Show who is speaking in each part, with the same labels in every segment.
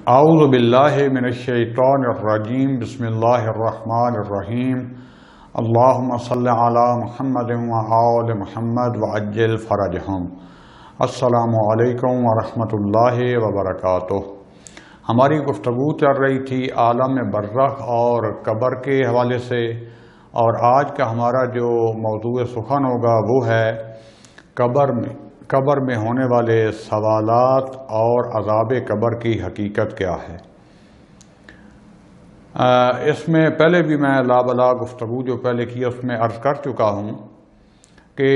Speaker 1: اعوذ باللہ من الشیطان الرجیم بسم اللہ الرحمن الرحیم اللہم صل علی محمد وآل محمد وعجل فرجہم۔ السلام علیکم ورحمۃ اللہ وبرکاتہ۔ ہماری گفتگو چل رہی تھی عالم برزخ اور قبر کے حوالے سے، اور آج کا ہمارا جو موضوع سخن ہوگا وہ ہے قبر میں ہونے والے سوالات اور عذاب قبر کی حقیقت کیا ہے۔ اس میں پہلے بھی میں لابلا گفتگو جو پہلے کی اس میں عرض کر چکا ہوں کہ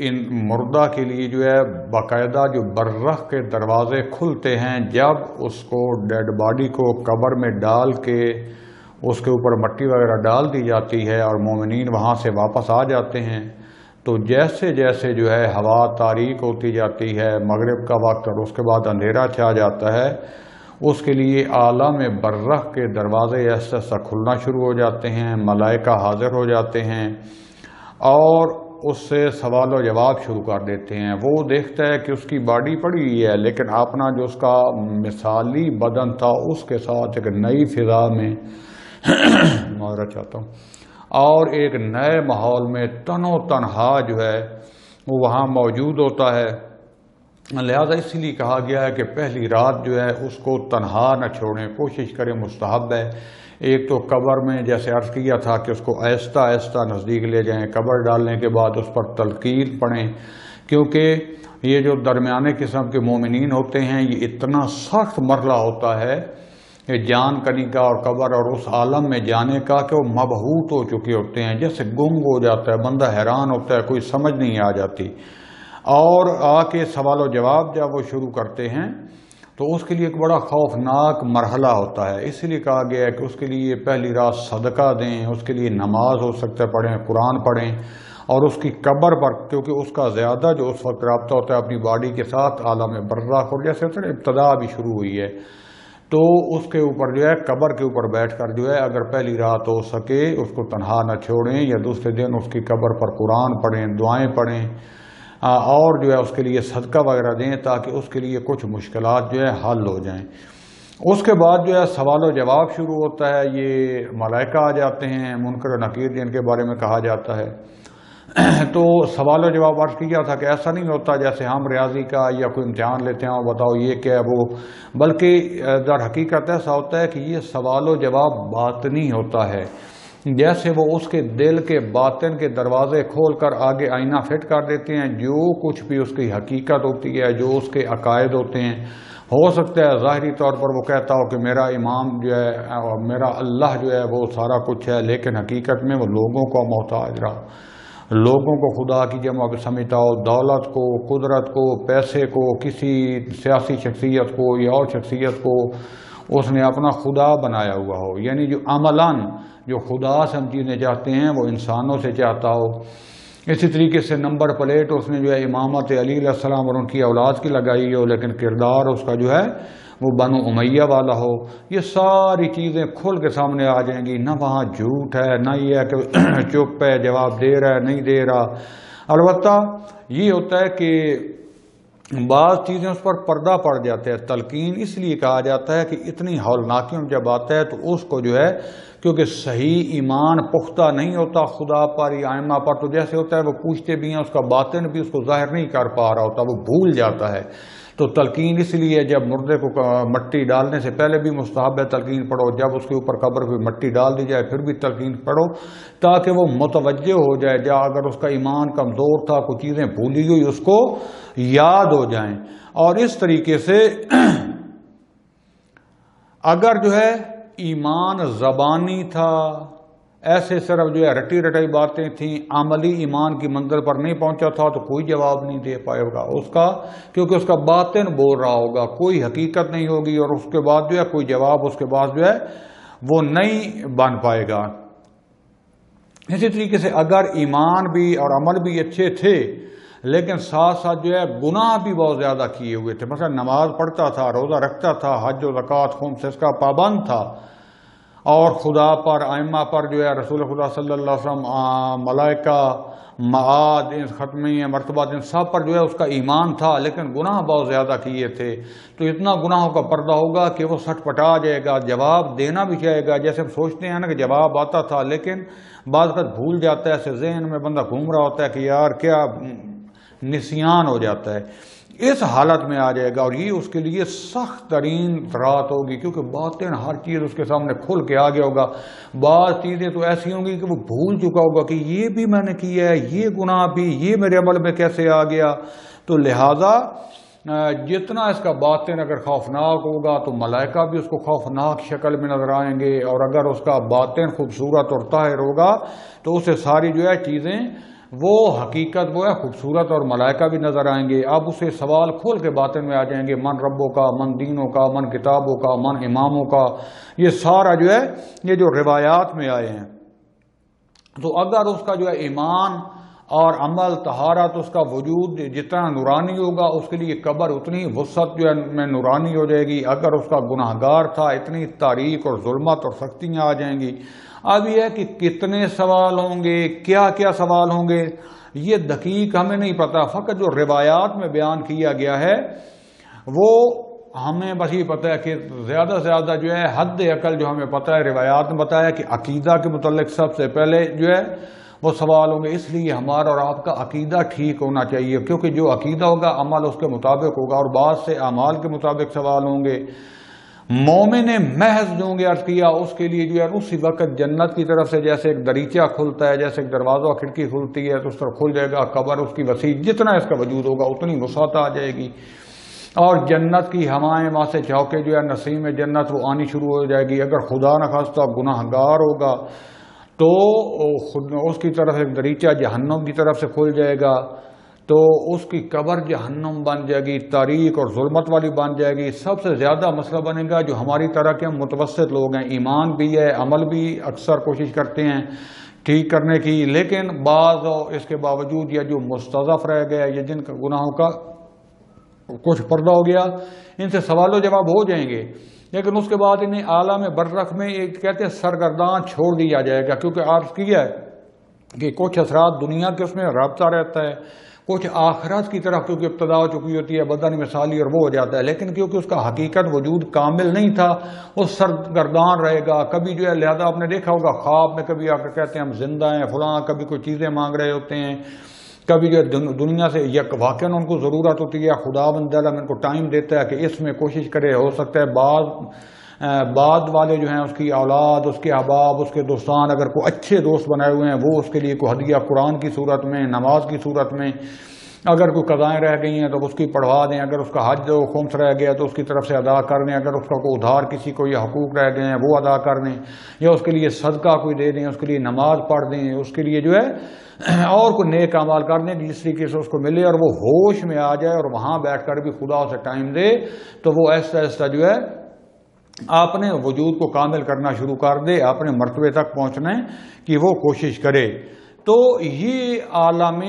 Speaker 1: ان مردہ کے لیے جو ہے باقاعدہ جو برزخ کے دروازے کھلتے ہیں جب اس کو ڈیڈ باڈی کو قبر میں ڈال کے اس کے اوپر مٹی وغیرہ ڈال دی جاتی ہے اور مومنین وہاں سے واپس آ جاتے ہیں، تو جیسے جیسے جو ہے ہوا تاریک ہوتی جاتی ہے، مغرب کا وقت اور اس کے بعد اندھیرا چھا جاتا ہے، اس کے لیے عالم برزخ کے دروازے ایسا ایسا کھلنا شروع ہو جاتے ہیں، ملائکہ حاضر ہو جاتے ہیں اور اس سے سوال و جواب شروع کر دیتے ہیں۔ وہ دیکھتا ہے کہ اس کی باڈی پڑی ہوئی ہے، لیکن اپنا جو اس کا مثالی بدن تھا اس کے ساتھ ایک نئی فضا میں معذرت چاہتا ہوں اور ایک نئے ماحول میں تنہا جو ہے وہ وہاں موجود ہوتا ہے۔ لہذا اس لیے کہا گیا ہے کہ پہلی رات جو ہے اس کو تنہا نہ چھوڑیں، کوشش کریں، مستحب ہے۔ ایک تو قبر میں جیسے عرض کیا تھا کہ اس کو آہستہ آہستہ نزدیک لے جائیں، قبر ڈالنے کے بعد اس پر تلقین پڑھیں، کیونکہ یہ جو درمیانے قسم کے مومنین ہوتے ہیں یہ اتنا سخت مرحلہ ہوتا ہے کہ جان کنی کا اور قبر اور اس عالم میں جانے کا کہ وہ مبہوت ہو چکے ہوتے ہیں، جیسے گنگ ہو جاتا ہے بندہ، حیران ہوتا ہے، کوئی سمجھ نہیں آ جاتی، اور آ کے سوال و جواب جب وہ شروع کرتے ہیں تو اس کے لیے ایک بڑا خوفناک مرحلہ ہوتا ہے۔ اس لیے کہا گیا ہے کہ اس کے لیے پہلی رات صدقہ دیں، اس کے لیے نماز ہو سکتا ہے پڑھیں، قرآن پڑھیں، اور اس کی قبر پر، کیونکہ اس کا زیادہ جو اس وقت رابطہ ہوتا ہے اپنی باڈی کے ساتھ عالم برزخ، اور جیسے ہوتا ہے ابتدا بھی شروع ہوئی ہے، تو اس کے اوپر جو ہے قبر کے اوپر بیٹھ کر جو ہے اگر پہلی رات ہو سکے اس کو تنہا نہ چھوڑیں، یا دوسرے دن اس کی قبر پر قرآن پڑھیں، دعائیں پڑھیں، اور جو ہے اس کے لیے صدقہ وغیرہ دیں تاکہ اس کے لیے کچھ مشکلات جو ہے حل ہو جائیں۔ اس کے بعد جو ہے سوال و جواب شروع ہوتا ہے، یہ ملائکہ آ جاتے ہیں، منکر و نکیر جن کے بارے میں کہا جاتا ہے۔ تو سوال و جواب عرض کیا تھا کہ ایسا نہیں ہوتا جیسے ہم ریاضی کا یا کوئی امتحان لیتے ہیں اور بتاؤ یہ کیا ہے وہ، بلکہ در حقیقت ایسا ہوتا ہے کہ یہ سوال و جواب باطنی ہوتا ہے، جیسے وہ اس کے دل کے باطن کے دروازے کھول کر آگے آئینہ فٹ کر دیتے ہیں، جو کچھ بھی اس کی حقیقت ہوتی ہے، جو اس کے عقائد ہوتے ہیں۔ ہو سکتا ہے ظاہری طور پر وہ کہتا ہو کہ میرا امام جو ہے اور میرا اللہ جو ہے وہ سارا کچھ ہے، لیکن حقیقت میں وہ لوگوں کا محتاج رہا، لوگوں کو خدا کی جمع سمجھتا ہو، دولت کو، قدرت کو، پیسے کو، کسی سیاسی شخصیت کو یا اور شخصیت کو اس نے اپنا خدا بنایا ہوا ہو، یعنی جو عملاً جو خدا سے ہم چیزیں چاہتے ہیں وہ انسانوں سے چاہتا ہو۔ اسی طریقے سے نمبر پلیٹ اس نے جو ہے امامت علی علیہ السلام اور ان کی اولاد کی لگائی ہو، لیکن کردار اس کا جو ہے وہ بنو امیہ والا ہو۔ یہ ساری چیزیں کھل کے سامنے آ جائیں گی، نہ وہاں جھوٹ ہے، نہ یہ ہے کہ چپ ہے، جواب دے رہا ہے نہیں دے رہا۔ البتہ یہ ہوتا ہے کہ بعض چیزیں اس پر پردہ پڑ جاتے ہیں۔ تلقین اس لیے کہا جاتا ہے کہ اتنی ہولناکیوں میں جب آتا ہے تو اس کو جو ہے کیونکہ صحیح ایمان پختہ نہیں ہوتا خدا پر یا ائمہ پر، تو جیسے ہوتا ہے وہ پوچھتے بھی ہیں، اس کا باطن بھی اس کو ظاہر نہیں کر پا رہا ہوتا، وہ بھول جاتا ہے۔ تو تلقین اس لیے جب مردے کو مٹی ڈالنے سے پہلے بھی مستحب ہے تلقین پڑھو، جب اس کے اوپر قبر پہ مٹی ڈال دی جائے پھر بھی تلقین پڑھو، تاکہ وہ متوجہ ہو جائے، جا اگر اس کا ایمان کمزور تھا، کچھ چیزیں بھولی ہوئی اس کو یاد ہو جائیں۔ اور اس طریقے سے اگر جو ہے ایمان زبانی تھا، ایسے صرف جو ہے رٹی رٹائی باتیں تھیں، عملی ایمان کی منزل پر نہیں پہنچا تھا، تو کوئی جواب نہیں دے پائے گا اس کا، کیونکہ اس کا باطن بول رہا ہوگا، کوئی حقیقت نہیں ہوگی، اور اس کے بعد جو ہے کوئی جواب اس کے بعد جو ہے وہ نہیں بن پائے گا۔ اسی طریقے سے اگر ایمان بھی اور عمل بھی اچھے تھے لیکن ساتھ ساتھ جو ہے گناہ بھی بہت زیادہ کیے ہوئے تھے، مثلا نماز پڑھتا تھا، روزہ رکھتا تھا، حج و زکوٰۃ خمس اس کا پابند تھا، اور خدا پر، ائمہ پر جو ہے رسول خدا صلی اللہ علیہ وسلم، ملائکہ، معاد، ختمی مرتبات، ان سب پر جو ہے اس کا ایمان تھا، لیکن گناہ بہت زیادہ کیے تھے، تو اتنا گناہوں کا پردہ ہوگا کہ وہ سٹ پٹا جائے گا، جواب دینا بھی چاہے گا۔ جیسے ہم سوچتے ہیں نا کہ جواب آتا تھا، لیکن بعض وقت بھول جاتا ہے، ایسے ذہن میں بندہ گھوم رہا ہوتا ہے کہ یار کیا نسیان ہو جاتا ہے، اس حالت میں آ جائے گا، اور یہ اس کے لیے سخت ترین رات ہوگی، کیونکہ باطن ہر چیز اس کے سامنے کھل کے آ گیا ہوگا۔ بعض چیزیں تو ایسی ہوں گی کہ وہ بھول چکا ہوگا کہ یہ بھی میں نے کیا ہے، یہ گناہ بھی، یہ میرے عمل میں کیسے آ گیا۔ تو لہٰذا جتنا اس کا باطن اگر خوفناک ہوگا تو ملائکہ بھی اس کو خوفناک شکل میں نظر آئیں گے، اور اگر اس کا باطن خوبصورت اور طاہر ہوگا تو اسے ساری جو ہے چیزیں وہ حقیقت وہ ہے خوبصورت، اور ملائکہ بھی نظر آئیں گے۔ اب اسے سوال کھول کے باطن میں آ جائیں گے، من ربوں کا، من دینوں کا، من کتابوں کا، من اماموں کا، یہ سارا جو ہے یہ جو روایات میں آئے ہیں۔ تو اگر اس کا جو ہے ایمان اور عمل، طہارت، اس کا وجود جتنا نورانی ہوگا، اس کے لیے قبر اتنی وسعت جو ہے میں نورانی ہو جائے گی۔ اگر اس کا گناہ گار تھا، اتنی تاریک اور ظلمت اور سختیاں آ جائیں گی۔ اب یہ ہے کہ کتنے سوال ہوں گے، کیا کیا سوال ہوں گے، یہ دقیق ہمیں نہیں پتا، فقط جو روایات میں بیان کیا گیا ہے وہ ہمیں بس یہ پتا ہے کہ زیادہ سے زیادہ جو ہے حد عقل جو ہمیں پتا ہے، روایات میں بتایا کہ عقیدہ کے متعلق سب سے پہلے جو ہے وہ سوال ہوں گے۔ اس لیے ہمارا اور آپ کا عقیدہ ٹھیک ہونا چاہیے، کیونکہ جو عقیدہ ہوگا عمل اس کے مطابق ہوگا، اور بعض سے اعمال کے مطابق سوال ہوں گے۔ مومن محض جو ہوں گے، عرض کیا، اس کے لیے جو ہے اسی وقت جنت کی طرف سے جیسے ایک دریچہ کھلتا ہے، جیسے ایک دروازہ کھڑکی کھلتی ہے تو اس طرح کھل جائے گا، قبر اس کی وسیع، جتنا اس کا وجود ہوگا اتنی وسعت آ جائے گی، اور جنت کی ہوائیں وہاں سے چوکے جو ہے نسیم جنت وہ آنی شروع ہو جائے گی۔ اگر خدا نخواستہ گناہ گار ہوگا تو اس کی طرف ایک دریچہ جہنم کی طرف سے کھل جائے گا، تو اس کی قبر جہنم بن جائے گی، تاریک اور ظلمت والی بن جائے گی۔ سب سے زیادہ مسئلہ بنے گا جو ہماری طرح کے متوسط لوگ ہیں، ایمان بھی ہے، عمل بھی اکثر کوشش کرتے ہیں ٹھیک کرنے کی، لیکن بعض اس کے باوجود یا جو مستضعف رہ گئے یا جن کا گناہوں کا کچھ پردہ ہو گیا، ان سے سوال و جواب ہو جائیں گے، لیکن اس کے بعد انہیں عالم برزخ میں ایک کہتے ہیں سرگردان چھوڑ دیا جائے گا، کیونکہ عرض کیا ہے کہ کچھ اثرات دنیا کے اس میں رابطہ رہتا ہے، کچھ آخرت کی طرف کیونکہ ابتدا ہو چکی ہوتی ہے، بدن مثالی اور وہ ہو جاتا ہے، لیکن کیونکہ اس کا حقیقت وجود کامل نہیں تھا، وہ سرگردان رہے گا۔ کبھی جو ہے لہذا آپ نے دیکھا ہوگا خواب میں کبھی آ کر کہتے ہیں ہم زندہ ہیں فلاں، کبھی کوئی چیزیں مانگ رہے ہوتے ہیں، کبھی جو دنیا سے یک واقعاً ان کو ضرورت ہوتی ہے، خدا بند ان کو ٹائم دیتا ہے کہ اس میں کوشش کرے، ہو سکتا ہے بعد والے جو ہیں اس کی اولاد، اس کے احباب، اس کے دوستان اگر کوئی اچھے دوست بنائے ہوئے ہیں، وہ اس کے لیے کوئی ہدیہ قرآن کی صورت میں، نماز کی صورت میں، اگر کوئی قضائیں رہ گئی ہیں تو اس کی پڑھوا دیں، اگر اس کا حج و خمس رہ گیا تو اس کی طرف سے ادا کر دیں، اگر اس کا کوئی ادھار کسی کو یہ حقوق رہ گئے ہیں وہ ادا کر دیں، یا اس کے لیے صدقہ کوئی دے دیں، اس کے لیے نماز پڑھ دیں، اس کے لیے جو ہے اور کوئی نیک اعمال کر دیں جس طریقے سے اس کو ملے اور وہ ہوش میں آ جائے اور وہاں بیٹھ کر بھی خدا اسے ٹائم دے، تو وہ ایسا ایسا جو ہے اپنے وجود کو کامل کرنا شروع کر دے، اپنے مرتبے تک پہنچنے کی وہ کوشش کرے۔ تو یہ عالم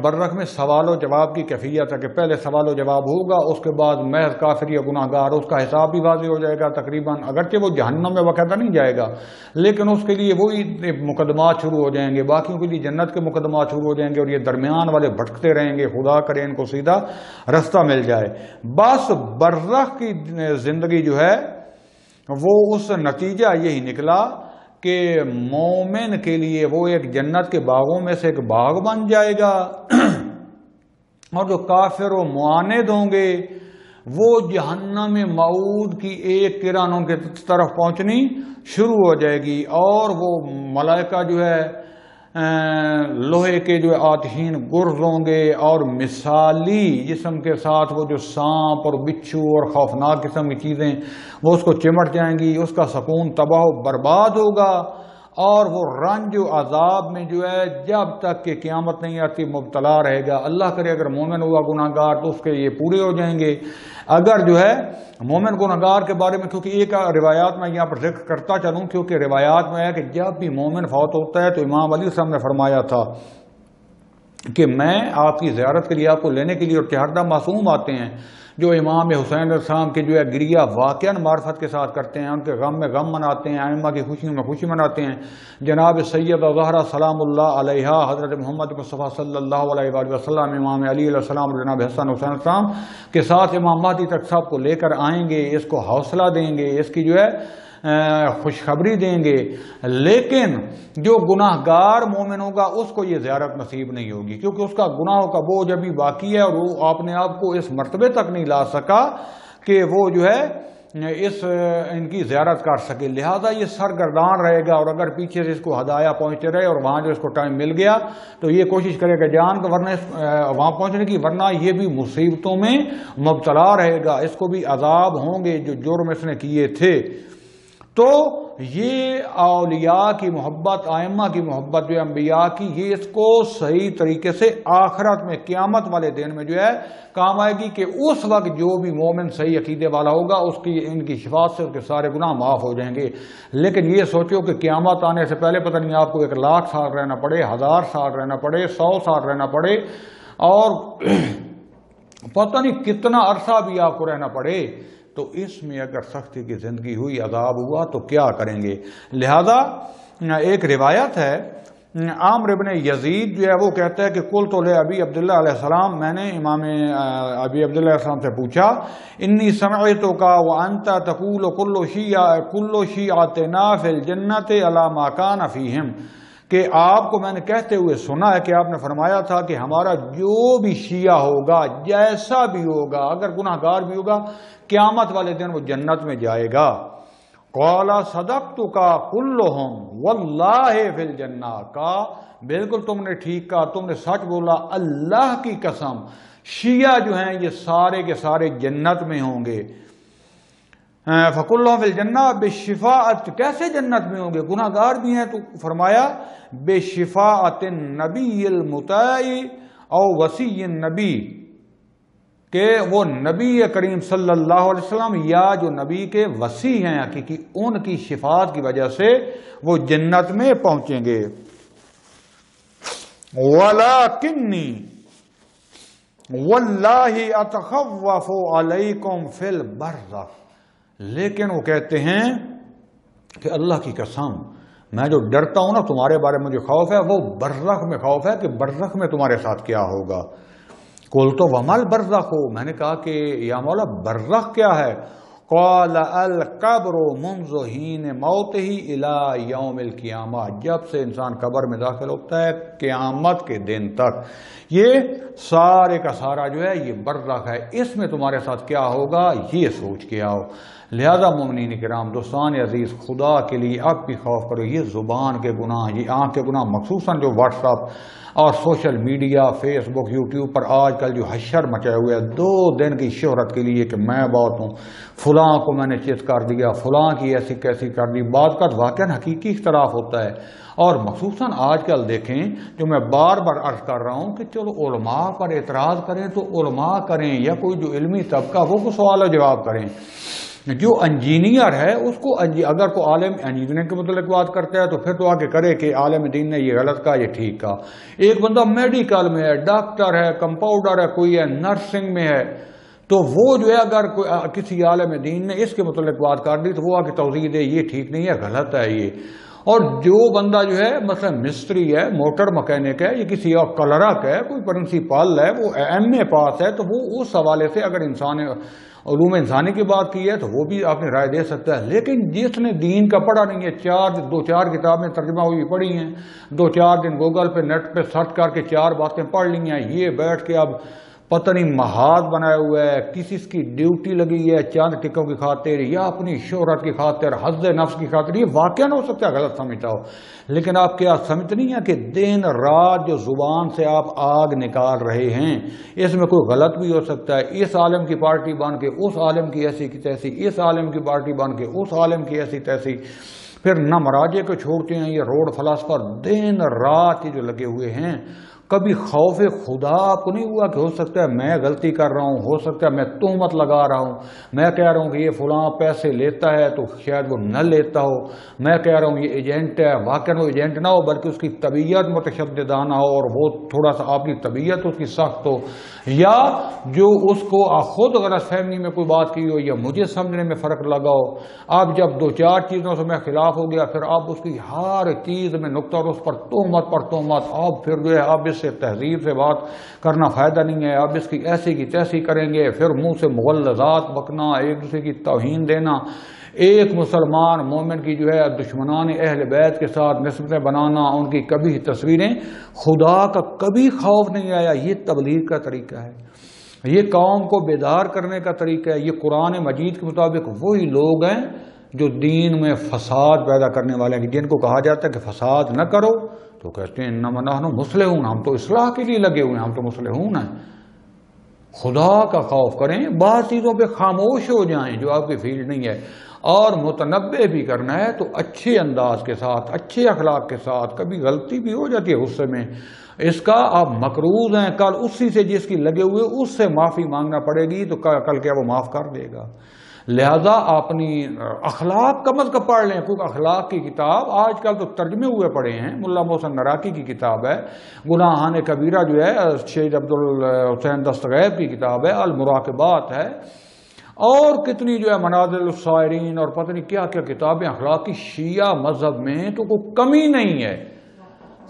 Speaker 1: برزخ میں سوال و جواب کی کیفیت ہے کہ پہلے سوال و جواب ہوگا، اس کے بعد محض کافر یا گناہ گار اس کا حساب بھی واضح ہو جائے گا تقریباً، اگرچہ وہ جہنم میں باقاعدہ نہیں جائے گا، لیکن اس کے لیے وہی مقدمات شروع ہو جائیں گے، باقیوں کے لیے جنت کے مقدمات شروع ہو جائیں گے، اور یہ درمیان والے بھٹکتے رہیں گے، خدا کرے ان کو سیدھا رستہ مل جائے۔ بس برزخ کی زندگی جو ہے وہ اس نتیجہ یہی نکلا کہ مومن کے لیے وہ ایک جنت کے باغوں میں سے ایک باغ بن جائے گا، اور جو کافر و معاند ہوں گے وہ جہنم موعود کی ایک کرن ان کے طرف پہنچنی شروع ہو جائے گی، اور وہ ملائکہ جو ہے لوہے کے جو آتشین گرز ہوں گے، اور مثالی جسم کے ساتھ وہ جو سانپ اور بچھو اور خوفناک قسم کی چیزیں وہ اس کو چمٹ جائیں گی، اس کا سکون تباہ و برباد ہوگا، اور وہ رنج و عذاب میں جو ہے جب تک کہ قیامت نہیں آتی مبتلا رہے گا۔ اللہ کرے اگر مومن ہوا گناہ گار تو اس کے یہ پورے ہو جائیں گے، اگر جو ہے مومن گناہ گار کے بارے میں، کیونکہ ایک روایات میں یہاں پر ذکر کرتا چلوں، کیونکہ روایات میں ہے کہ جب بھی مومن فوت ہوتا ہے تو امام علی صاحب نے فرمایا تھا کہ میں آپ کی زیارت کے لیے، آپ کو لینے کے لیے، اور 14 معصوم آتے ہیں، جو امام حسین علیہ السلام کے جو ہے گریہ واقعاً معرفت کے ساتھ کرتے ہیں، ان کے غم میں غم مناتے ہیں، ائمہ کی خوشیوں میں خوشی مناتے ہیں، جناب سید زہرا سلام اللہ علیہا، حضرت محمد مصطفیٰ صلی اللہ علیہ وآلہ وسلم، امام علی علیہ السلام اور جناب حسن حسین علیہ السلام کے ساتھ امام مہدی تک سب کو لے کر آئیں گے، اس کو حوصلہ دیں گے، اس کی جو ہے خوشخبری دیں گے، لیکن جو گناہ گار مومن ہوگا اس کو یہ زیارت نصیب نہیں ہوگی، کیونکہ اس کا گناہوں کا بوجھ ابھی باقی ہے اور وہ اپنے آپ کو اس مرتبے تک نہیں لا سکا کہ وہ جو ہے ان کی زیارت کر سکے، لہذا یہ سرگردان رہے گا، اور اگر پیچھے سے اس کو ہدایہ پہنچتے رہے اور وہاں جو اس کو ٹائم مل گیا تو یہ کوشش کرے گا جان کو ورنہ وہاں پہنچنے کی، ورنہ یہ بھی مصیبتوں میں مبتلا رہے گا، اس کو بھی عذاب ہوں گے جو جرم اس نے کیے تھے۔ تو یہ اولیاء کی محبت، ائمہ کی محبت جو انبیاء کی، یہ اس کو صحیح طریقے سے آخرت میں قیامت والے دن میں جو ہے کام آئے گی، کہ اس وقت جو بھی مومن صحیح عقیدے والا ہوگا اس کی ان کی شفاعت سے اس کے سارے گناہ معاف ہو جائیں گے۔ لیکن یہ سوچو کہ قیامت آنے سے پہلے پتہ نہیں آپ کو 1,00,000 سال رہنا پڑے، 1,000 سال رہنا پڑے، 100 سال رہنا پڑے، اور پتہ نہیں کتنا عرصہ بھی آپ کو رہنا پڑے، تو اس میں اگر سختی کی زندگی ہوئی، عذاب ہوا، تو کیا کریں گے؟ لہذا ایک روایت ہے، عامر ابن یزید جو ہے وہ کہتا ہے کہ قلت لابی عبداللہ علیہ السلام، میں نے امام ابی عبداللہ علیہ السلام سے پوچھا، انی سمعتک وانت تقول کل شیعتنا فی الجنۃ علی ما کان فیہم، کہ آپ کو میں نے کہتے ہوئے سنا ہے کہ آپ نے فرمایا تھا کہ ہمارا جو بھی شیعہ ہوگا، جیسا بھی ہوگا، اگر گناہ گار بھی ہوگا، قیامت والے دن وہ جنت میں جائے گا۔ قال صدقتک کلہم واللہ فی الجنہ، کہا بالکل تم نے ٹھیک کہا، تم نے سچ بولا، اللہ کی قسم شیعہ جو ہیں یہ سارے کے سارے جنت میں ہوں گے۔ فَكُلُّهُمْ فِي الْجَنَّةِ بِالشِّفَاعَةِ، کیسے جنت میں ہوں گے؟ گناہ گار بھی ہیں، تو فرمایا بِشِفَاعَةِ النَّبِيِّ الْمُطَاعِ او وَصِيِّ النَّبِيِّ، کہ وہ نبی کریم صلی اللہ علیہ وسلم یا جو نبی کے وصی ہیں حقیقی، ان کی شفاعت کی وجہ سے وہ جنت میں پہنچیں گے۔ وَلَكِنِّي وَاللَّهِ أَتَخَوَّفُ عَلَيْكُمْ فِي الْبَرْزَخِ، لیکن وہ کہتے ہیں کہ اللہ کی قسم میں جو ڈرتا ہوں نا تمہارے بارے میں، مجھے خوف ہے وہ برزخ میں خوف ہے، کہ برزخ میں تمہارے ساتھ کیا ہوگا۔ قلت وما البرزخ، میں نے کہا کہ یا مولا برزخ کیا ہے؟ قال القبر منذ حین موتہ الی یوم القیامہ، جب سے انسان قبر میں داخل ہوتا ہے قیامت کے دن تک، یہ سارے کا سارا جو ہے یہ برزخ ہے، اس میں تمہارے ساتھ کیا ہوگا یہ سوچ کے آؤ۔ لہذا مومنین کرام، دوستان عزیز، خدا کے لیے اب بھی خوف کرو، یہ زبان کے گناہ، یہ آنکھ کے گناہ، مخصوصاً جو واٹس ایپ اور سوشل میڈیا، فیس بک، یوٹیوب پر آج کل جو حشر مچائے ہوئے ہے 2 دن کی شہرت کے لیے کہ میں بہت ہوں، فلاں کو میں نے چیت کر دیا، فلاں کی ایسی کیسی کر دی، بعد کا واقعاً حقیقی اختلاف ہوتا ہے۔ اور مخصوصاً آج کل دیکھیں، جو میں بار بار عرض کر رہا ہوں کہ چلو علماء پر اعتراض کریں تو علماء کریں، یا کوئی جو علمی طبقہ وہ کو سوال و جواب کریں۔ جو انجینئر ہے اس کو اگر کوئی عالم انجینئر کے متعلق بات کرتا ہے تو پھر تو آگے کرے کہ عالم دین نے یہ غلط کہا، یہ ٹھیک کہا۔ ایک بندہ میڈیکل میں ہے، ڈاکٹر ہے، کمپاؤنڈر ہے، کوئی ہے نرسنگ میں ہے، تو وہ جو ہے اگر کسی عالم دین نے اس کے متعلق بات کر دی تو وہ آگے توضیح دے یہ ٹھیک نہیں ہے، غلط ہے یہ۔ اور جو بندہ جو ہے مثلا مستری ہے، موٹر مکینک ہے، یا کسی اور کلرک ہے، کوئی پرنسپل ہے، وہ ایم اے پاس ہے، تو وہ اس حوالے سے اگر انسان علوم انسانی کی بات کی ہے تو وہ بھی اپنی رائے دے سکتا ہے۔ لیکن جس نے دین کا پڑھا نہیں ہے، 2-4 کتابیں ترجمہ ہوئی پڑھی ہیں، 2-4 دن گوگل پہ نیٹ پہ سرچ کر کے 4 باتیں پڑھ لی ہیں، یہ بیٹھ کے اب پتہ نہیں محاذ بنایا ہوا ہے، کسی کی ڈیوٹی لگی ہے چاند ٹکوں کی خاطر یا اپنی شہرت کی خاطر، حظ نفس کی خاطر، یہ واقعہ نہ ہو سکتا ہے غلط سمجھتا ہو، لیکن آپ کیا سمجھتے نہیں ہیں کہ دن رات جو زبان سے آپ آگ نکال رہے ہیں اس میں کوئی غلط بھی ہو سکتا ہے، اس عالم کی پارٹی بن کے اس عالم کی ایسی کی تیسی، اس عالم کی پارٹی بن کے اس عالم کی ایسی تیسی، پھر نہ مراجے کو چھوڑتے ہیں یہ روڈ فلاسفر، دن رات یہ جو لگے ہوئے ہیں کبھی خوف خدا آپ کو نہیں ہوا کہ ہو سکتا ہے میں غلطی کر رہا ہوں، ہو سکتا ہے میں تہمت لگا رہا ہوں، میں کہہ رہا ہوں کہ یہ فلاں پیسے لیتا ہے تو شاید وہ نہ لیتا ہو، میں کہہ رہا ہوں یہ ایجنٹ ہے، واقعا وہ ایجنٹ نہ ہو بلکہ اس کی طبیعت متشددانہ ہو اور وہ تھوڑا سا اپنی طبیعت اس کی سخت ہو، یا جو اس کو خود غلط فہمی میں کوئی بات کی ہو یا مجھے سمجھنے میں فرق لگا ہو۔ اب جب دو چار چیزوں سے میں خلاف ہو گیا، پھر اب اس کی ہر چیز میں نقطہ اور اس پر تہمت، اب پھر جو ہے اب اس سے تہذیب سے بات کرنا فائدہ نہیں ہے، اب اس کی ایسی کی تیسی کریں گے، پھر منہ سے مغلظات بکنا، ایک دوسرے کی توہین دینا، ایک مسلمان مومن کی جو ہے دشمنان اہل بیت کے ساتھ نسبتیں بنانا، ان کی کبھی تصویریں، خدا کا کبھی خوف نہیں آیا۔ یہ تبلیغ کا طریقہ ہے، یہ قوم کو بیدار کرنے کا طریقہ ہے۔ یہ قرآن مجید کے مطابق وہی لوگ ہیں جو دین میں فساد پیدا کرنے والے ہیں، جن کو کہا جاتا ہے کہ فساد نہ کرو تو کہتے ہیں انما نحن مصلحون، ہم تو اصلاح کے لیے لگے ہوئے ہیں، ہم تو مصلحون ہیں۔ خدا کا خوف کریں، بعض چیزوں پہ خاموش ہو جائیں جو آپ کی فیلڈ نہیں ہے، اور متنبع بھی کرنا ہے تو اچھے انداز کے ساتھ، اچھے اخلاق کے ساتھ۔ کبھی غلطی بھی ہو جاتی ہے غصے میں، اس کا آپ مقروض ہیں، کل اسی سے جس کی لگے ہوئے اس سے معافی مانگنا پڑے گی تو کل کیا وہ معاف کر دے گا۔ لہذا اپنی اخلاق کم از کم پڑھ لیں، کیونکہ اخلاق کی کتاب آج کل تو ترجمے ہوئے پڑے ہیں، ملا محسن نراقی کی کتاب ہے، گناہان کبیرہ جو ہے شہید عبدالحسین دستغیب کی کتاب ہے، المراقبات ہے، اور کتنی جو ہے منازل السائرین اور پتہ نہیں کیا کیا کتابیں اخلاق کی۔ شیعہ مذہب میں تو کوئی کمی نہیں ہے۔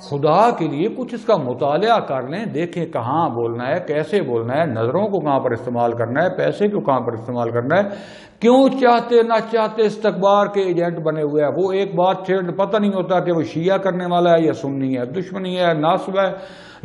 Speaker 1: خدا کے لیے کچھ اس کا مطالعہ کر لیں، دیکھیں کہاں بولنا ہے، کیسے بولنا ہے، نظروں کو کہاں پر استعمال کرنا ہے، پیسے کو کہاں پر استعمال کرنا ہے، کیوں چاہتے نہ چاہتے استکبار کے ایجنٹ بنے ہوئے ہیں۔ وہ ایک بات پتہ نہیں ہوتا کہ وہ شیعہ کرنے والا ہے یا سنی ہے، دشمنی ہے، ناصب ہے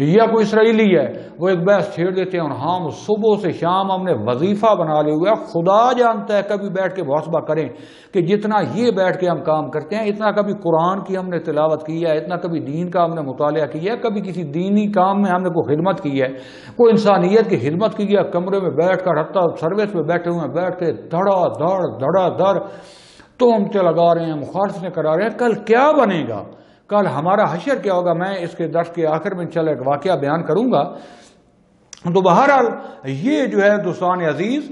Speaker 1: یا کوئی اسرائیلی ہے، وہ ایک بحث چھیڑ دیتے ہیں، اور ہم صبح سے شام ہم نے وظیفہ بنا لیا ہوا ہے۔ خدا جانتا ہے، کبھی بیٹھ کے محاسبہ کریں کہ جتنا یہ بیٹھ کے ہم کام کرتے ہیں، اتنا کبھی قرآن کی ہم نے تلاوت کی ہے، اتنا کبھی دین کا ہم نے مطالعہ کیا ہے، کبھی کسی دینی کام میں ہم نے کوئی خدمت کی ہے، کوئی انسانیت کی خدمت کی ہے، کمرے میں بیٹھ کر حتیٰ سروس میں بیٹھے ہوئے ہیں، بیٹھ کے دھڑا دھڑ تہمتیں لگا رہے ہیں، مخالفتیں کرا رہے ہیں۔ کل کیا بنے گا، کل ہمارا حشر کیا ہوگا؟ میں اس کے درس کے آخر میں انشاءاللہ ایک واقعہ بیان کروں گا۔ تو بہرحال یہ جو ہے دوستان عزیز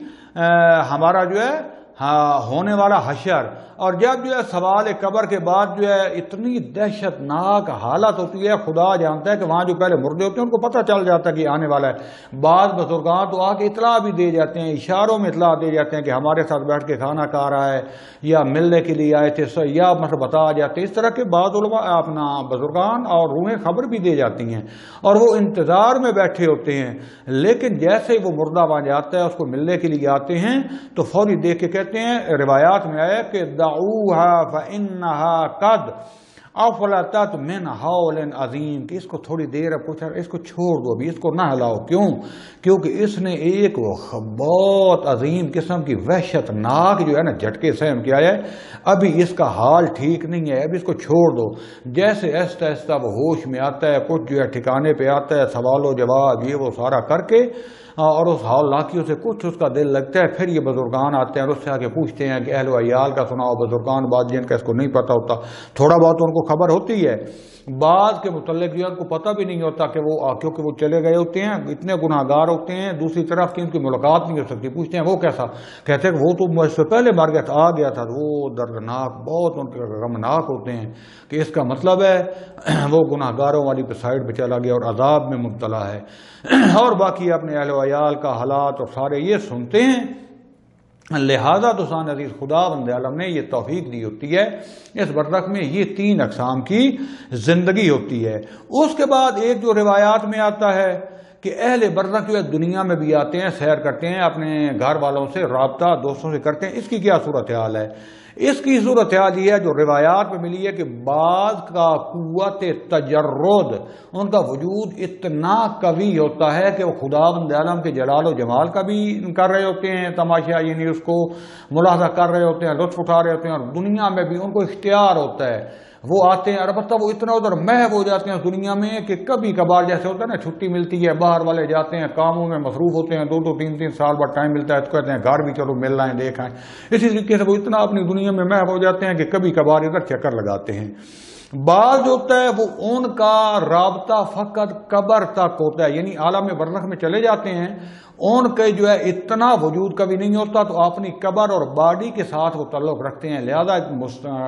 Speaker 1: ہمارا جو ہے ہونے والا حشر، اور جب جو ہے سوال قبر کے بعد جو ہے اتنی دہشت ناک حالت ہوتی ہے، خدا جانتا ہے کہ وہاں جو پہلے مردے ہوتے ہیں ان کو پتہ چل جاتا ہے کہ آنے والا ہے۔ بعض بزرگان تو آ کے اطلاع بھی دے جاتے ہیں، اشاروں میں اطلاع دے جاتے ہیں کہ ہمارے ساتھ بیٹھ کے کھانا کھا رہا ہے یا ملنے کے لیے آئے تھے، یا مطلب بتا جاتے ہیں۔ اس طرح کے بعض علماء اپنا بزرگان اور روحیں خبر بھی دے جاتی ہیں، اور وہ انتظار میں بیٹھے ہوتے ہیں، لیکن جیسے وہ مردہ وہاں جاتا ہے، اس کو ملنے کے لیے آتے ہیں تو فوری دیکھ کے کہتے ہیں، روایات میں آیا کہ دعوها فإنها قد افلتت من حول عظیم، کہ اس کو تھوڑی دیر اب کچھ اس کو چھوڑ دو، ابھی اس کو نہ ہلاؤ۔ کیوں؟ کیونکہ اس نے ایک بہت عظیم قسم کی وحشت ناک جو ہے نا جھٹکے سہم کیا ہے، ابھی اس کا حال ٹھیک نہیں ہے، ابھی اس کو چھوڑ دو۔ جیسے آہستہ آہستہ وہ ہوش میں آتا ہے، کچھ جو ہے ٹھکانے پہ آتا ہے، سوال و جواب یہ وہ سارا کر کے، اور اس حال لاکیوں سے کچھ اس کا دل لگتا ہے، پھر یہ بزرگان آتے ہیں اور اس سے آگے پوچھتے ہیں کہ اہل و عیال کا سناؤ۔ بزرگان بعض جن کا اس کو نہیں پتہ ہوتا، تھوڑا بہت ان کو خبر ہوتی ہے، بعض کے متعلق جو ان کو پتہ بھی نہیں ہوتا کہ وہ کیونکہ وہ چلے گئے ہوتے ہیں، اتنے گناہ گار ہوتے ہیں، دوسری طرف کی ان کی ملاقات نہیں ہو سکتی۔ پوچھتے ہیں وہ کیسا؟ کہتے ہیں کہ وہ تو مجھ سے پہلے مر گیا تھا، آ گیا تھا۔ وہ دردناک بہت ان کے غمناک ہوتے ہیں کہ اس کا مطلب ہے وہ گناہ گاروں والی پہ سائڈ پہ چلا گیا اور عذاب میں مبتلا ہے، اور باقی اپنے اہل و عیال کا حالات اور سارے یہ سنتے ہیں۔ لہذا دوستان عزیز، خدا بند عالم نے یہ توفیق دی ہوتی ہے، اس برزخ میں یہ 3 اقسام کی زندگی ہوتی ہے۔ اس کے بعد ایک جو روایات میں آتا ہے کہ اہل برزخ جو ہے دنیا میں بھی آتے ہیں، سیر کرتے ہیں، اپنے گھر والوں سے رابطہ دوستوں سے کرتے ہیں۔ اس کی کیا صورتحال ہے؟ اس کی صورتحال یہ ہے جو روایات میں ملی ہے کہ بعض کا قوت تجرد، ان کا وجود اتنا قوی ہوتا ہے کہ وہ خدا بند عالم کے جلال و جمال کا بھی کر رہے ہوتے ہیں تماشا، یعنی اس کو ملاحظہ کر رہے ہوتے ہیں، لطف اٹھا رہے ہوتے ہیں، اور دنیا میں بھی ان کو اختیار ہوتا ہے۔ وہ آتے ہیں، البتہ وہ اتنا ادھر محو ہو جاتے ہیں دنیا میں کہ کبھی کبھار جیسے ہوتا ہے نا چھٹی ملتی ہے، باہر والے جاتے ہیں، کاموں میں مصروف ہوتے ہیں، 2 3 سال بعد ٹائم ملتا ہے تو کہتے ہیں گھر بھی چلو مل رہے ہیں، دیکھ آئیں۔ اسی طریقے سے وہ اتنا اپنی دنیا میں محو ہو جاتے ہیں کہ کبھی کبھار ادھر چکر لگاتے ہیں۔ بعض ہوتا ہے وہ ان کا رابطہ فقط قبر تک ہوتا ہے، یعنی عالم برزخ میں چلے جاتے ہیں، ان کے جو ہے اتنا وجود کبھی نہیں ہوتا، تو اپنی قبر اور باڈی کے ساتھ وہ تعلق رکھتے ہیں۔ لہذا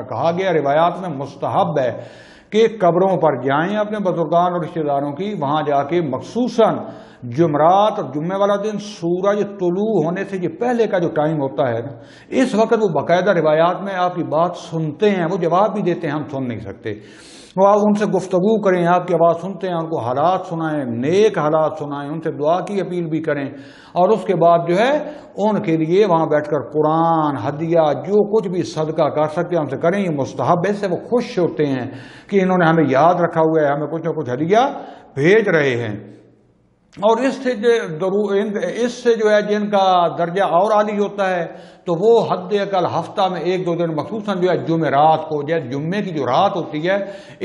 Speaker 1: کہا گیا روایات میں مستحب ہے کہ قبروں پر جائیں اپنے بزرگان اور رشتہ داروں کی، وہاں جا کے مخصوصاً جمعرات اور جمعے والا دن سورج طلوع ہونے سے یہ پہلے کا جو ٹائم ہوتا ہے نا، اس وقت وہ باقاعدہ روایات میں آپ کی بات سنتے ہیں، وہ جواب بھی دیتے ہیں، ہم سن نہیں سکتے، وہ آپ ان سے گفتگو کریں، آپ کی آواز سنتے ہیں، ان کو حالات سنائیں، نیک حالات سنائیں، ان سے دعا کی اپیل بھی کریں، اور اس کے بعد جو ہے ان کے لیے وہاں بیٹھ کر قرآن، ہدیہ، جو کچھ بھی صدقہ کر سکتے ہیں ان سے کریں، یہ مستحب ہے۔ اس سے وہ خوش ہوتے ہیں کہ انہوں نے ہمیں یاد رکھا ہوا ہے، ہمیں کچھ نہ کچھ ہدیہ بھیج رہے ہیں۔ اور اس سے جو ہے جن کا درجہ اور عالی ہوتا ہے تو وہ حد اقل ہفتہ میں ایک دو دن مخصوصاً جو ہے جمعرات کو، جیسے جمعے کی جو رات ہوتی ہے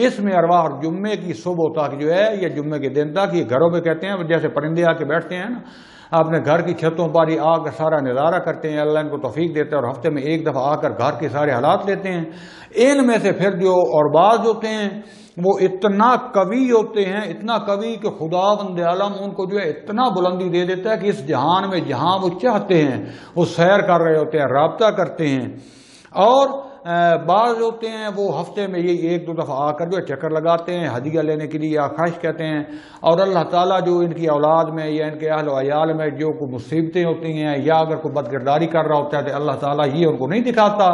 Speaker 1: اس میں ارواح، اور جمعے کی صبح تک جو ہے یا جمعے کے دن تک یہ گھروں میں کہتے ہیں جیسے پرندے آ کے بیٹھتے ہیں نا اپنے گھر کی چھتوں پر ہی آ کر سارا نظارہ کرتے ہیں، اللہ ان کو توفیق دیتے ہیں اور ہفتے میں ایک دفعہ آ کر گھر کے سارے حالات لیتے ہیں۔ ان میں سے پھر جو اور بعض ہوتے ہیں وہ اتنا قوی ہوتے ہیں، اتنا قوی کہ خداوند عالم ان کو جو ہے اتنا بلندی دے دیتا ہے کہ اس جہان میں جہاں وہ چاہتے ہیں وہ سیر کر رہے ہوتے ہیں، رابطہ کرتے ہیں۔ اور بعض ہوتے ہیں وہ ہفتے میں یہ ایک دو دفعہ آ کر جو ہے چکر لگاتے ہیں ہدیہ لینے کے لیے، خواہش کہتے ہیں، اور اللہ تعالیٰ جو ان کی اولاد میں یا ان کے اہل و عیال میں جو کوئی مصیبتیں ہوتی ہیں یا اگر کوئی بدکرداری کر رہا ہوتا ہے تو اللہ تعالیٰ یہ ان کو نہیں دکھاتا،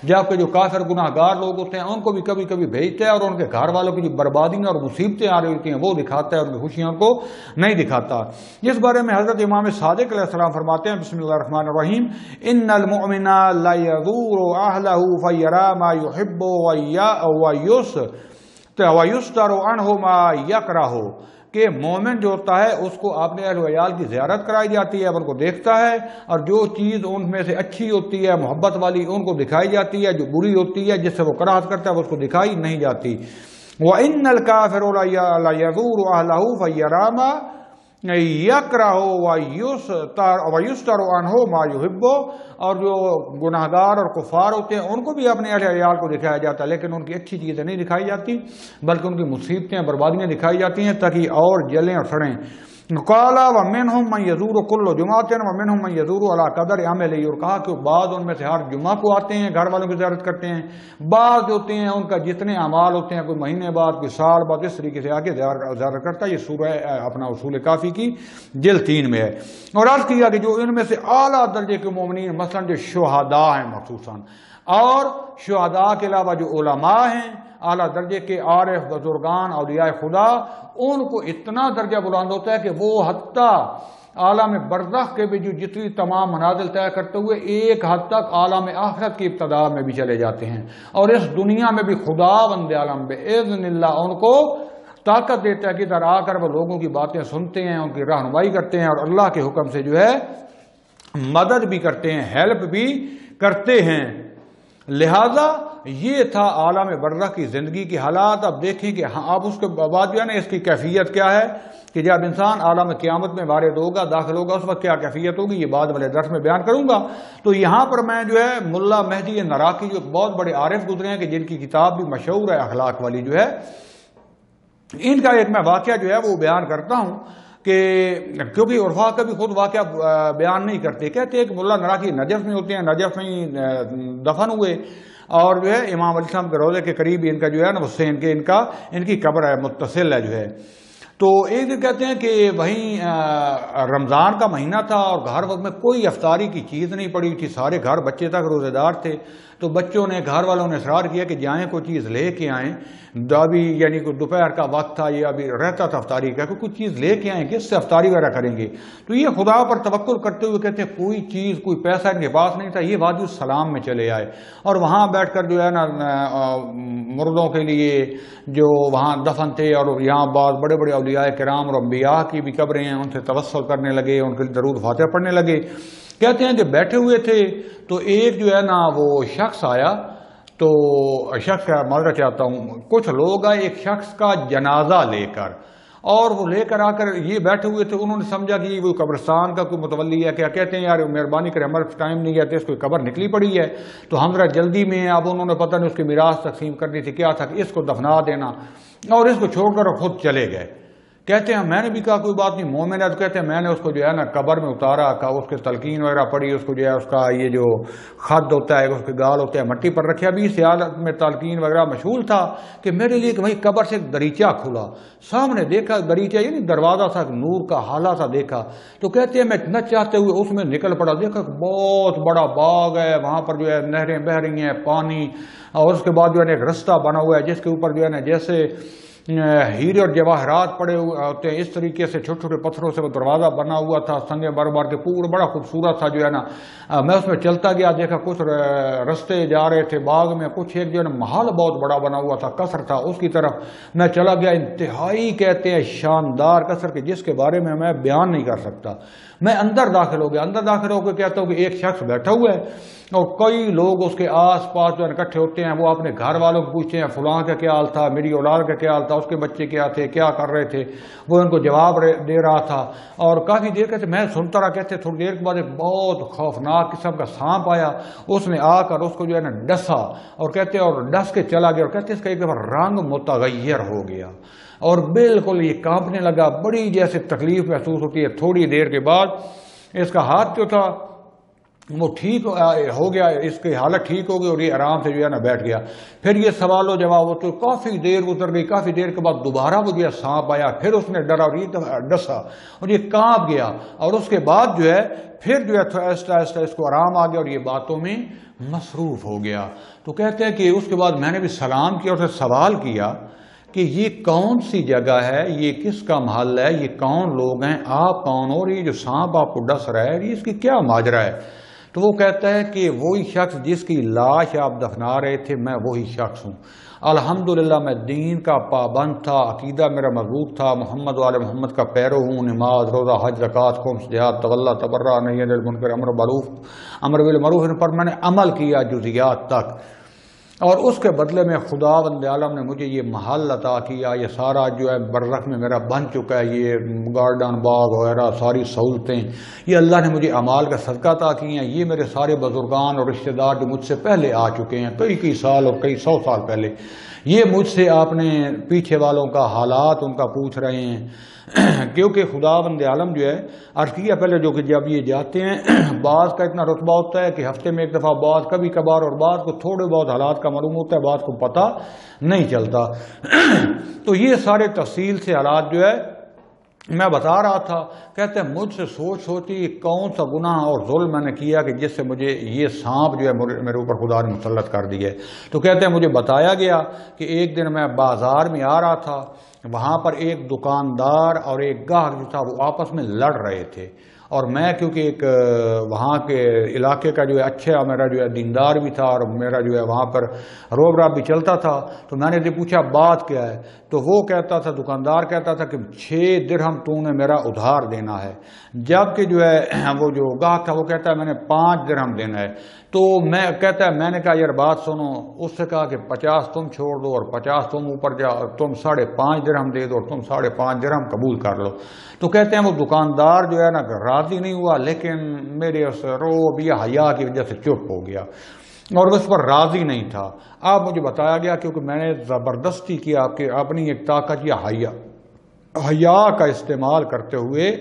Speaker 1: جبکہ جو کافر گناہ گار لوگ ہوتے ہیں ان کو بھی کبھی کبھی بھیجتا ہے اور ان کے گھر والوں کی جو بربادیاں اور مصیبتیں آ رہی ہوتی ہیں وہ دکھاتا ہے، ان کی خوشیاں ان کو نہیں دکھاتا۔ اس بارے میں حضرت امام صادق علیہ السلام فرماتے ہیں بسم اللہ الرحمن الرحیم، ان المؤمن لا يذور اهله فيرى ما يحب ويستر عنه ما يكره، کہ مومن جو ہوتا ہے اس کو اپنے اہل و عیال کی زیارت کرائی جاتی ہے، اب ان کو دیکھتا ہے اور جو چیز ان میں سے اچھی ہوتی ہے محبت والی ان کو دکھائی جاتی ہے، جو بری ہوتی ہے جس سے وہ کراہت کرتا ہے اس کو دکھائی نہیں جاتی۔ وَإِنَّ الْكَافِرُ لَا يَذُورُ أَهْلَهُ فَيَرَى مَا يَكْرَهُ وَيُسْتَرُ عَنْهُ مَا يُحِبُّ، اور جو گناہ گار اور کفار ہوتے ہیں ان کو بھی اپنے اہل عیال کو دکھایا جاتا ہے لیکن ان کی اچھی چیزیں نہیں دکھائی جاتی بلکہ ان کی مصیبتیں بربادیاں دکھائی جاتی ہیں تاکہ اور جلیں اور سڑیں۔ قال ومنهم من يزور كل جمعة ومنهم من يزور على قدر عمله، اور کہا کہ بعض ان میں سے ہر جمعہ کو آتے ہیں گھر والوں کی زیارت کرتے ہیں، بعض ہوتے ہیں ان کا جتنے اعمال ہوتے ہیں کوئی مہینے بعد کوئی سال بعد اس طریقے سے آگے زیارت کرتا ہے۔ یہ سورہ اپنا اصول کافی کی جلد 3 میں ہے۔ اور عرض کیا کہ جو ان میں سے اعلیٰ درجے کے مومنین مثلا جو شہداء ہیں مخصوصاً، اور شہداء کے علاوہ جو علماء ہیں اعلیٰ درجے کے عارف بزرگان اولیاء خدا، ان کو اتنا درجہ بلند ہوتا ہے کہ وہ حتیٰ عالم برزخ کے بھی جو جتنی تمام منازل طے کرتے ہوئے ایک حد تک عالم آخرت کی ابتدا میں بھی چلے جاتے ہیں، اور اس دنیا میں بھی خداوند عالم باذن اللہ ان کو طاقت دیتا ہے کہ ادھر آ کر وہ لوگوں کی باتیں سنتے ہیں، ان کی رہنمائی کرتے ہیں اور اللہ کے حکم سے جو ہے مدد بھی کرتے ہیں، ہیلپ بھی کرتے ہیں۔ لہذا یہ تھا عالم برزخ کی زندگی کی حالات۔ اب دیکھیں کہ اب اس کے بعد جو ہے نا اس کی کیفیت کیا ہے کہ جب انسان عالم قیامت میں وارد ہوگا، داخل ہوگا، اس وقت کیا کیفیت ہوگی یہ بعد والے درس میں بیان کروں گا۔ تو یہاں پر میں جو ہے ملا مہدی نراقی جو بہت بڑے عارف گزرے ہیں کہ جن کی کتاب بھی مشہور ہے اخلاق والی جو ہے، ان کا ایک میں واقعہ جو ہے وہ بیان کرتا ہوں کہ کیونکہ عرفا کا بھی خود واقعہ بیان نہیں کرتے، کہتے ہیں کہ ملا نراقی نجف میں ہوتے ہیں، نجف میں ہی دفن ہوئے، اور جو ہے امام علیہ السلام کے روضے کے قریب ان کا جو ہے نا اس سے ان کی قبر ہے، متصل ہے جو ہے۔ تو ایک دن کہتے ہیں کہ وہیں رمضان کا مہینہ تھا اور گھر وقت میں کوئی افطاری کی چیز نہیں پڑی تھی، سارے گھر بچے تک روزے دار تھے، تو بچوں نے گھر والوں نے اصرار کیا کہ جائیں کوئی چیز لے کے آئیں، ابھی یعنی کوئی دوپہر کا وقت تھا یا ابھی رہتا تھا افطاری کا، کہ کچھ چیز لے کے آئیں کہ اس سے افطاری وغیرہ کریں گے۔ تو یہ خدا پر توکل کرتے ہوئے کہتے ہیں کوئی چیز کوئی پیسہ ان کے پاس نہیں تھا، یہ وادی السلام میں چلے آئے اور وہاں بیٹھ کر جو ہے نا مردوں کے لیے جو وہاں دفن تھے، اور یہاں بعض بڑے بڑے اولیاء کرام اور انبیاء کی بھی قبریں ہیں، ان سے توسل کرنے لگے، ان کے درود فاتحہ پڑھنے لگے۔ کہتے ہیں کہ بیٹھے ہوئے تھے تو ایک جو ہے نا وہ شخص آیا، تو شخص کا معذرت چاہتا ہوں، کچھ لوگ آئے ایک شخص کا جنازہ لے کر، اور وہ لے کر آ کر یہ بیٹھے ہوئے تھے. انہوں نے سمجھا کہ وہ قبرستان کا کوئی متولی ہے. کیا کہتے ہیں یار مہربانی کرے ہمارے ٹائم نہیں ہے, اس کو قبر نکلی پڑی ہے تو ہم ذرا جلدی میں ہیں. اب انہوں نے پتہ نہیں اس کی میراث تقسیم کرنی تھی, کیا تھا کہ اس کو دفنا دینا, اور اس کو چھوڑ کر خود چلے گئے. کہتے ہیں میں نے بھی کہا کوئی بات نہیں, مومن ہے. تو کہتے ہیں میں نے اس کو جو ہے نا قبر میں اتارا, کہا اس کے تلقین وغیرہ پڑی, اس کو جو ہے اس کا یہ جو خد ہوتا ہے, اس کے گال ہوتے ہیں, مٹی پر رکھے. ابھی اس حالت میں تلقین وغیرہ مشغول تھا کہ میرے لیے کہ بھائی قبر سے ایک دریچہ کھلا, سامنے دیکھا دریچہ یعنی دروازہ تھا, نور کا حالہ تھا دیکھا. تو کہتے ہیں میں نہ چاہتے ہوئے اس میں نکل پڑا, دیکھا بہت بڑا باغ ہے, وہاں پر جو ہے نہریں بہہ رہی ہیں, پانی, اور اس کے بعد جو ہے ایک رستہ بنا ہوا ہے جس کے اوپر جو ہے نا جیسے ہیرے اور جواہرات پڑے ہوئے ہوتے ہیں, اس طریقے سے چھوٹے چھوٹے پتھروں سے وہ دروازہ بنا ہوا تھا, سنگے بار کے پورا بڑا خوبصورت تھا جو ہے نا. میں اس میں چلتا گیا, دیکھا کچھ رستے جا رہے تھے باغ میں, کچھ ایک جو ہے نا محل بہت بڑا بنا ہوا تھا, قصر تھا, اس کی طرف میں چلا گیا. انتہائی کہتے ہیں شاندار قصر کے جس کے بارے میں بیان نہیں کر سکتا. میں اندر داخل ہو گیا. اندر داخل ہو کے کہتا ہوں کہ ایک شخص بیٹھا ہوا ہے اور کئی لوگ اس کے آس پاس جو اکٹھے ہوتے ہیں. وہ اپنے گھر والوں کو پوچھتے ہیں فلاں کا کیا حال تھا, میری اولاد کا کیا حال تھا, اس کے بچے کیا تھے, کیا کر رہے تھے. وہ ان کو جواب دے رہا تھا اور کافی دیر کہتے میں سنتا رہا. کہتے تھوڑی دیر کے بعد ایک بہت خوفناک قسم کا سانپ آیا, اس نے آ کر اس کو جو ہے نا ڈسا, اور کہتے اور ڈس کے چلا گیا. اور کہتے اس کا ایک دفعہ رنگ متغیر ہو گیا اور بالکل یہ کانپنے لگا, بڑی جیسے تکلیف محسوس ہوتی ہے. تھوڑی دیر کے بعد اس کا ہاتھ جو تھا وہ ٹھیک ہو گیا, اس کی حالت ٹھیک ہو گئی اور یہ آرام سے جو ہے نا بیٹھ گیا. پھر یہ سوال و جواب تو کافی دیر گزر گئی. کافی دیر کے بعد دوبارہ وہ جو ہے سانپ آیا, پھر اس نے ڈرا اور یہ ڈسا اور یہ کانپ گیا. اور اس کے بعد جو ہے پھر جو ہے آہستہ آہستہ اس کو آرام آ گیا اور یہ باتوں میں مصروف ہو گیا. تو کہتے ہیں کہ اس کے بعد میں نے بھی سلام کیا اور اسے سوال کیا کہ یہ کون سی جگہ ہے, یہ کس کا محل ہے, یہ کون لوگ ہیں, آپ کون, اور یہ جو سانپ آپ کو ڈس رہا ہے یہ اس کی کیا ماجرا ہے. تو وہ کہتا ہے کہ وہی شخص جس کی لاش آپ دفنا رہے تھے میں وہی شخص ہوں. الحمدللہ میں دین کا پابند تھا, عقیدہ میرا مضبوط تھا, محمد وآل محمد کا پیرو ہوں. نماز, روزہ, حج, زکوٰۃ, خمس, جہاد, تولہ, تبرع, نہی عن المنکر, امر بالمعروف, ان پر میں نے عمل کیا جزیات تک. اور اس کے بدلے میں خداوند عالم نے مجھے یہ محل عطا کیا. یہ سارا جو ہے بررخ میں میرا بن چکا ہے, یہ گارڈن, باغ وغیرہ ساری سہولتیں یہ اللہ نے مجھے اعمال کا صدقہ عطا کی ہیں. یہ میرے سارے بزرگان اور رشتہ دار جو مجھ سے پہلے آ چکے ہیں, کئی سال اور کئی 100 سال پہلے, یہ مجھ سے آپ نے پیچھے والوں کا حالات ان کا پوچھ رہے ہیں. کیونکہ خداوند عالم جو ہے عرض کیا پہلے جو کہ جب یہ جاتے ہیں بعض کا اتنا رتبہ ہوتا ہے کہ ہفتے میں ایک دفعہ, بعض کبھی کبھار, اور بعض کو تھوڑے بہت حالات کا معلوم ہوتا ہے, بعض کو پتہ نہیں چلتا. تو یہ سارے تفصیل سے حالات جو ہے میں بتا رہا تھا. کہتے ہیں مجھ سے سوچی کون سا گناہ اور ظلم میں نے کیا کہ جس سے مجھے یہ سانپ جو ہے میرے اوپر خدا نے مسلط کر دی ہے. تو کہتے ہیں مجھے بتایا گیا کہ ایک دن میں بازار میں آ رہا تھا, وہاں پر ایک دکاندار اور ایک گاہک جو تھا وہ آپس میں لڑ رہے تھے. اور میں کیونکہ ایک وہاں کے علاقے کا جو ہے اچھا میرا جو ہے دیندار بھی تھا اور میرا جو ہے وہاں پر روب راب بھی چلتا تھا, تو میں نے پوچھا بات کیا ہے. تو وہ کہتا تھا, دکاندار کہتا تھا کہ 6 درہم تو نے میرا ادھار دینا ہے, جبکہ جو ہے وہ جو گاہک تھا وہ کہتا ہے میں نے 5 درہم دینا ہے. تو میں کہتا ہے میں نے کہا یار بات سنو. اس سے کہا کہ 50 تم چھوڑ دو اور 50 تم اوپر جا, اور تم 5.5 درہم دے دو اور تم 5.5 درہم قبول کر لو. تو کہتے ہیں وہ دکاندار جو ہے نا راضی نہیں ہوا, لیکن میرے اس روب یا حیا کی وجہ سے چپ ہو گیا اور اس پر راضی نہیں تھا. اب مجھے بتایا گیا کیونکہ میں نے زبردستی کیا آپ کی اپنی ایک طاقت یا حیا کا استعمال کرتے ہوئے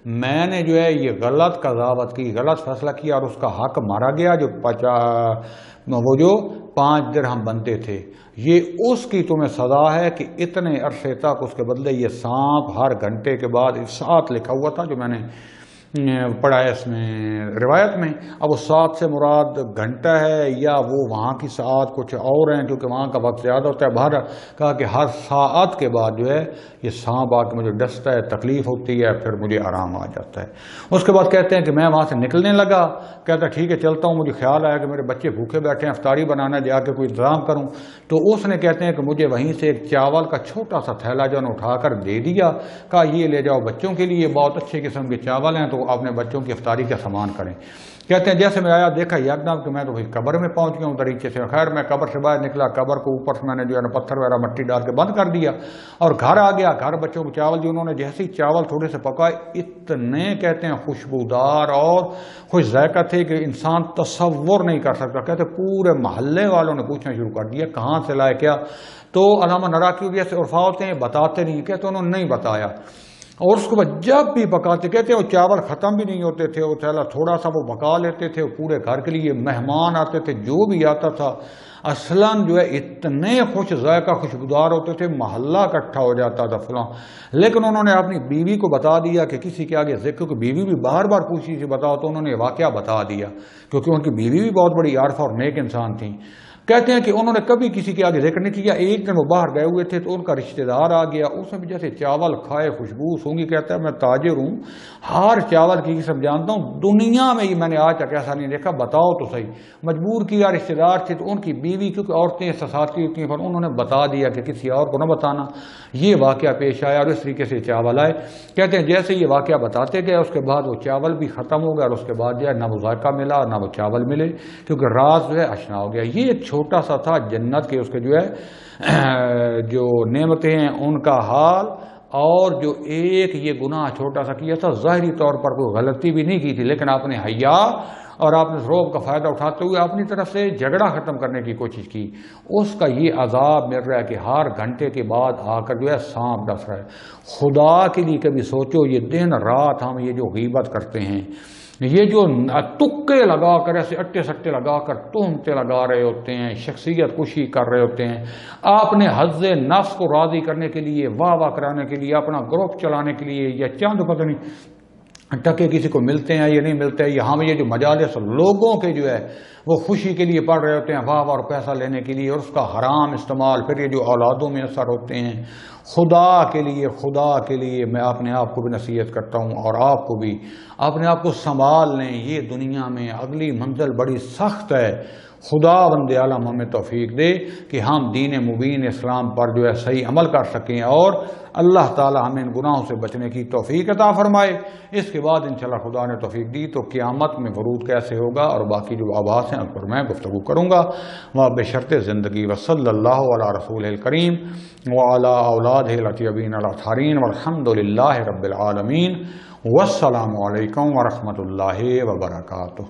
Speaker 1: میں نے جو ہے یہ غلط قضاوت کی, غلط فیصلہ کیا اور اس کا حق مارا گیا. جو 5 درہم بنتے تھے, یہ اس کی تمہیں سزا ہے کہ اتنے عرصے تک اس کے بدلے یہ سانپ ہر گھنٹے کے بعد ساتھ لکھا ہوا تھا جو میں نے پڑھا ہے اس میں روایت میں. اب وہ 7 سے مراد گھنٹہ ہے یا وہ وہاں کی ساعت کچھ اور ہیں کیونکہ وہاں کا وقت زیادہ ہوتا ہے. باہر کہا کہ ہر ساعت کے بعد جو ہے یہ سانپ آ کے مجھے ڈستا ہے, تکلیف ہوتی ہے, پھر مجھے آرام آ جاتا ہے. اس کے بعد کہتے ہیں کہ میں وہاں سے نکلنے لگا, کہتا ٹھیک ہے چلتا ہوں. مجھے خیال آیا کہ میرے بچے بھوکے بیٹھے ہیں, افطاری بنانا, جا کے کوئی انتظام کروں. تو اس نے کہتے ہیں کہ مجھے وہیں سے ایک چاول کا چھوٹا سا تھیلا جو ہے اٹھا کر دے دیا, کہا یہ لے جاؤ بچوں کے لیے, بہت اچھے قسم کے چاول ہیں. تو وہ اپنے بچوں کی افطاری کا سامان کریں۔ کہتے ہیں جیسے میں آیا دیکھا یکدم کہ میں تو بھائی قبر میں پہنچ گیا ہوں طریقے سے۔ خیر میں قبر سے باہر نکلا، قبر کو اوپر سے میں نے جو ہے نا پتھر وغیرہ مٹی ڈال کے بند کر دیا اور گھر آ گیا۔ گھر بچوں کو چاول جو انہوں نے جیسے ہی چاول تھوڑے سے پکائے، اتنے کہتے ہیں خوشبودار اور خوش ذائقہ تھے کہ انسان تصور نہیں کر سکتا۔ کہتے پورے محلے والوں نے پوچھنا شروع کر دیا کہاں سے لائے کیا؟ تو علامہ نرا کی وجہ سے عرفا ہوتے ہیں بتاتے نہیں، کہتے انہوں نے نہیں بتایا۔ اور اس کو جب بھی پکاتے کہتے ہیں وہ چاول ختم بھی نہیں ہوتے تھے، وہ تھوڑا سا وہ پکا لیتے تھے، پورے گھر کے لیے مہمان آتے تھے، جو بھی آتا تھا اصلاً جو ہے اتنے خوش ذائقہ خوشبودار ہوتے تھے، محلہ اکٹھا ہو جاتا تھا فلاں۔ لیکن انہوں نے اپنی بیوی کو بتا دیا کہ کسی کے آگے ذکر، کہ بیوی بھی بار بار پوچھی تھی بتاؤ، تو انہوں نے واقعہ بتا دیا کیونکہ ان کی بیوی بھی بہت بڑی عارفہ اور نیک انسان تھیں۔ کہتے ہیں کہ انہوں نے کبھی کسی کے آگے ذکر نہیں کیا۔ ایک دن وہ باہر گئے ہوئے تھے تو ان کا رشتہ دار آ گیا، اس نے بھی جیسے چاول کھائے خوشبو سونگی، کہتا ہے میں تاجر ہوں، ہر چاول کی قسم جانتا ہوں، دنیا میں ہی میں نے آج تک ایسا نہیں دیکھا، بتاؤ تو صحیح۔ مجبور کیا، رشتہ دار تھے تو ان کی بیوی، کیونکہ عورتیں احساساتی ہوتی ہیں، پر انہوں نے بتا دیا کہ کسی اور کو نہ بتانا۔ یہ واقعہ پیش آیا اور اس طریقے سے چاول آئے۔ کہتے ہیں جیسے یہ واقعہ بتاتے گئے اس کے بعد وہ چاول بھی ختم ہو گیا اور اس کے بعد جو ہے نہ وہ ذائقہ ملا نہ وہ چاول ملے، کیونکہ راز جو ہے اشنا ہو گیا۔ یہ ایک چھوٹا سا تھا جنت کے اس کے جو ہے جو نعمتیں ہیں ان کا حال، اور جو ایک یہ گناہ چھوٹا سا کیا تھا، ظاہری طور پر کوئی غلطی بھی نہیں کی تھی، لیکن آپ نے حیا اور آپ نے روب کا فائدہ اٹھاتے ہوئے اپنی طرف سے جھگڑا ختم کرنے کی کوشش کی، اس کا یہ عذاب مل رہا ہے کہ ہر گھنٹے کے بعد آ کر جو ہے سانپ ڈس رہا ہے۔ خدا کے لیے کبھی سوچو، یہ دن رات ہم یہ جو غیبت کرتے ہیں، یہ جو تکے لگا کر ایسے اٹے سٹے لگا کر تہمتیں لگا رہے ہوتے ہیں، شخصیت کشی کر رہے ہوتے ہیں، اپنے حظ نفس کو راضی کرنے کے لیے، واہ واہ کرانے کے لیے، اپنا گروپ چلانے کے لیے، یا چاند پتہ نہیں ٹکے کسی کو ملتے ہیں یا نہیں ملتے ہیں، یہاں میں یہ جو مجالس لوگوں کے جو ہے وہ خوشی کے لیے پڑھ رہے ہوتے ہیں، واہ واہ اور پیسہ لینے کے لیے، اور اس کا حرام استعمال پھر یہ جو اولادوں میں اثر ہوتے ہیں۔ خدا کے لیے میں اپنے آپ کو بھی نصیحت کرتا ہوں اور آپ کو بھی، اپنے آپ کو سنبھال لیں، یہ دنیا میں اگلی منزل بڑی سخت ہے۔ خدا بند عالم ہمیں توفیق دے کہ ہم دین مبین اسلام پر جو ہے صحیح عمل کر سکیں، اور اللہ تعالی ہمیں ان گناہوں سے بچنے کی توفیق عطا فرمائے۔ اس کے بعد انشاءاللہ خدا نے توفیق دی تو قیامت میں ورود کیسے ہوگا اور باقی جو آباس ہیں ان پر میں گفتگو کروں گا، وہ بشرط زندگی۔ وصلی اللہ علی رسول الکریم وعلی اولادہ الاطیبین الاطہرین والحمد للہ رب العالمین، والسلام علیکم ورحمۃ اللہ وبرکاتہ۔